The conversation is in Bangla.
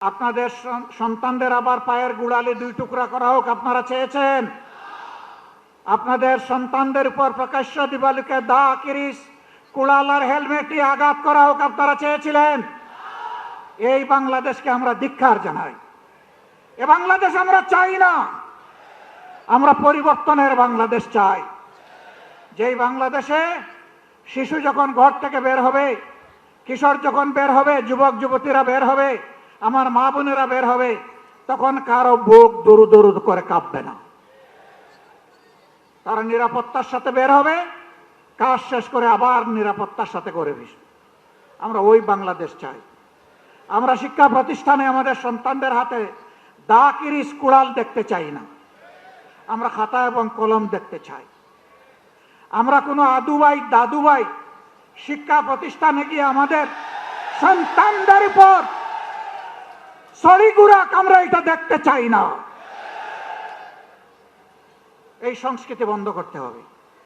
আপনাদের সন্তানদের আবার পায়ের গোড়ালি দুই টুকরা করা হোক আপনারা চেয়েছেন? আপনাদের সন্তানদের উপর প্রকাশ্য দিবালোকে দা, কিরিচ, কুড়ালার হেলমেটে আঘাত করা হোক আপনারা চেয়েছিলেন? এই বাংলাদেশকে আমরা ধিক্কার জানাই। এ বাংলাদেশ আমরা চাই না। আমরা পরিবর্তনের বাংলাদেশ চাই, যেই বাংলাদেশে শিশু যখন ঘর থেকে বের হবে, কিশোর যখন বের হবে, যুবক যুবতীরা বের হবে, আমার মা বোনেরা বের হবে, তখন কারো বুক দরু দরু করে কাঁপবে না। তারা নিরাপত্তার সাথে বের হবে, কাজ শেষ করে আবার নিরাপত্তার সাথে করে বসবে। আমরা ওই বাংলাদেশ চাই। আমরা শিক্ষা প্রতিষ্ঠানে আমাদের সন্তানদের হাতে দা, কিরিচ, কুড়াল দেখতে চাই না। আমরা খাতা এবং কলম দেখতে চাই। আমরা কোনো আদুবাই দাদুবাই শিক্ষা প্রতিষ্ঠানে গিয়ে আমাদের সন্তানদের উপর সড়িগুড়া আমরা এটা দেখতে চাই না। এই সংস্কৃতি বন্ধ করতে হবে।